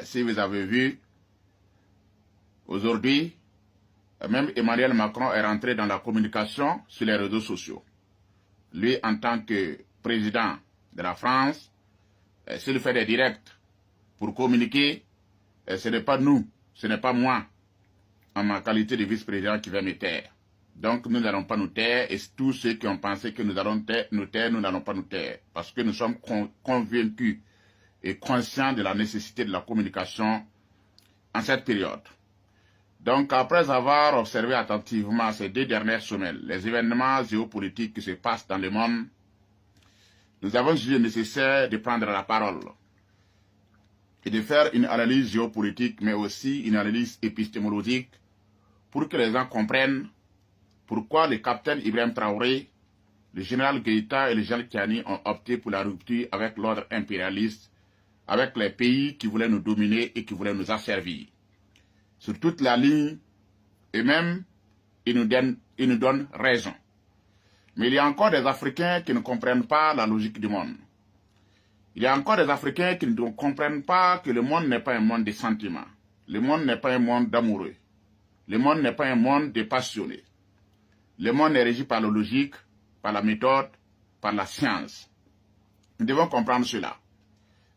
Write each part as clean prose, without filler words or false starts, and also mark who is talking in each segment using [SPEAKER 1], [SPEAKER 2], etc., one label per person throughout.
[SPEAKER 1] Si vous avez vu, aujourd'hui, même Emmanuel Macron est rentré dans la communication sur les réseaux sociaux. Lui, en tant que président de la France, s'il fait des directs pour communiquer, ce n'est pas nous, ce n'est pas moi, en ma qualité de vice-président, qui va me taire. Donc nous n'allons pas nous taire, et tous ceux qui ont pensé que nous allons nous taire, nous n'allons pas nous taire. Parce que nous sommes convaincus et conscients de la nécessité de la communication en cette période. Donc après avoir observé attentivement ces 2 dernières semaines, les événements géopolitiques qui se passent dans le monde, nous avons jugé nécessaire de prendre la parole et de faire une analyse géopolitique, mais aussi une analyse épistémologique, pour que les gens comprennent pourquoi le capitaine Ibrahim Traoré, le général Keïta et le général Tiani ont opté pour la rupture avec l'ordre impérialiste, avec les pays qui voulaient nous dominer et qui voulaient nous asservir. Sur toute la ligne, et même, ils nous donnent raison. Mais il y a encore des Africains qui ne comprennent pas la logique du monde. Il y a encore des Africains qui ne comprennent pas que le monde n'est pas un monde de sentiments. Le monde n'est pas un monde d'amoureux. Le monde n'est pas un monde de passionnés. Le monde est régi par la logique, par la méthode, par la science. Nous devons comprendre cela.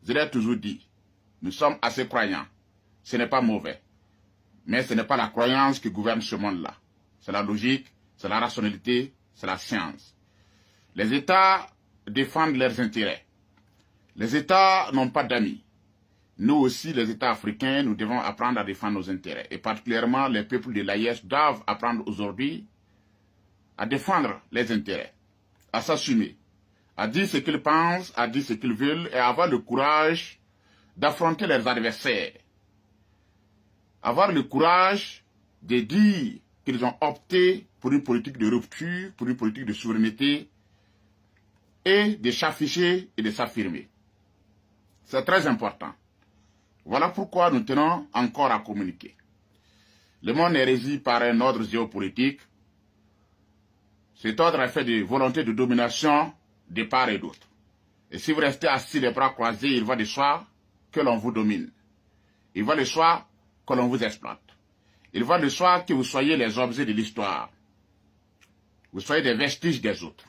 [SPEAKER 1] Je l'ai toujours dit, nous sommes assez croyants. Ce n'est pas mauvais. Mais ce n'est pas la croyance qui gouverne ce monde-là. C'est la logique, c'est la rationalité, c'est la science. Les États défendent leurs intérêts. Les États n'ont pas d'amis. Nous aussi, les États africains, nous devons apprendre à défendre nos intérêts. Et particulièrement, les peuples de l'AIS doivent apprendre aujourd'hui à défendre les intérêts, à s'assumer, à dire ce qu'ils pensent, à dire ce qu'ils veulent et à avoir le courage d'affronter leurs adversaires. Avoir le courage de dire qu'ils ont opté pour une politique de rupture, pour une politique de souveraineté et de s'afficher et de s'affirmer. C'est très important. Voilà pourquoi nous tenons encore à communiquer. Le monde est régi par un ordre géopolitique. Cet ordre est fait de volonté de domination de part et d'autre. Et si vous restez assis les bras croisés, il va de soi que l'on vous domine. Il va de soi que l'on vous exploite. Il va de soi que vous soyez les objets de l'histoire. Vous soyez des vestiges des autres.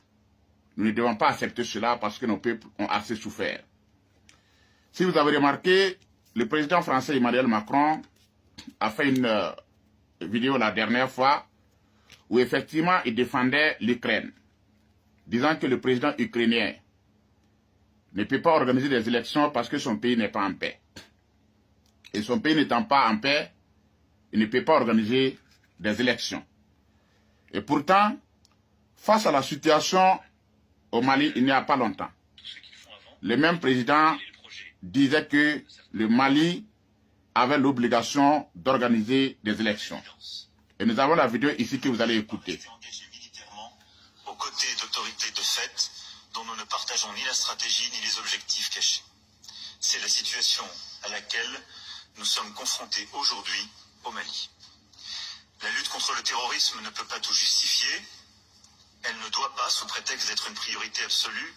[SPEAKER 1] Nous ne devons pas accepter cela parce que nos peuples ont assez souffert. Si vous avez remarqué, le président français Emmanuel Macron a fait une vidéo la dernière fois où effectivement il défendait l'Ukraine, disant que le président ukrainien ne peut pas organiser des élections parce que son pays n'est pas en paix. Et son pays n'étant pas en paix, il ne peut pas organiser des élections. Et pourtant, face à la situation au Mali, il n'y a pas longtemps, le même président disait que le Mali avait l'obligation d'organiser des élections. Et nous avons la vidéo ici que vous allez écouter.
[SPEAKER 2] Engagé militairement aux côtés d'autorités de fait dont nous ne partageons ni la stratégie ni les objectifs cachés. C'est la situation à laquelle nous sommes confrontés aujourd'hui au Mali. La lutte contre le terrorisme ne peut pas tout justifier. Elle ne doit pas, sous prétexte d'être une priorité absolue,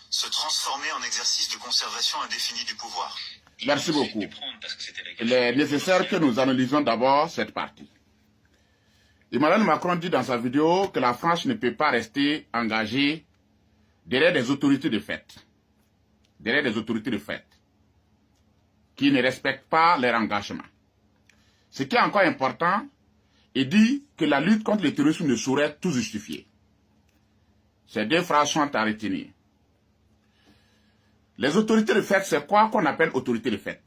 [SPEAKER 2] se transformer en exercice de conservation indéfinie du pouvoir.
[SPEAKER 1] Merci beaucoup. Il est nécessaire que nous analysions d'abord cette partie. Emmanuel Macron dit dans sa vidéo que la France ne peut pas rester engagée derrière des autorités de fait. Derrière des autorités de fait qui ne respectent pas leur engagement. Ce qui est encore important, il dit que la lutte contre le terrorisme ne saurait tout justifier. Ces 2 phrases sont à retenir. Les autorités de fait, c'est quoi qu'on appelle autorité de fait?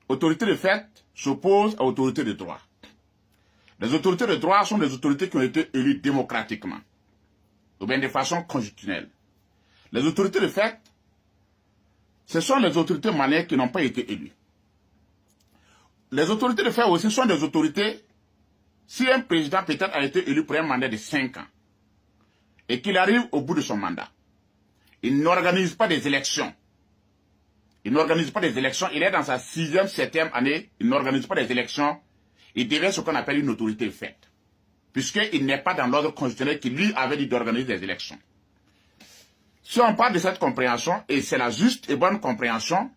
[SPEAKER 1] Autorité de fait s'oppose à autorité de droit. Les autorités de droit sont des autorités qui ont été élues démocratiquement, ou bien de façon constitutionnelle. Les autorités de fait, ce sont les autorités maliennes qui n'ont pas été élues. Les autorités de fait aussi sont des autorités, si un président peut-être a été élu pour un mandat de 5 ans, et qu'il arrive au bout de son mandat, il n'organise pas des élections. Il n'organise pas des élections, il est dans sa 6e, 7e année, il n'organise pas des élections, il devient ce qu'on appelle une autorité de fait, puisqu'il n'est pas dans l'ordre constitutionnel qui lui avait dit d'organiser des élections. Si on parle de cette compréhension, et c'est la juste et bonne compréhension,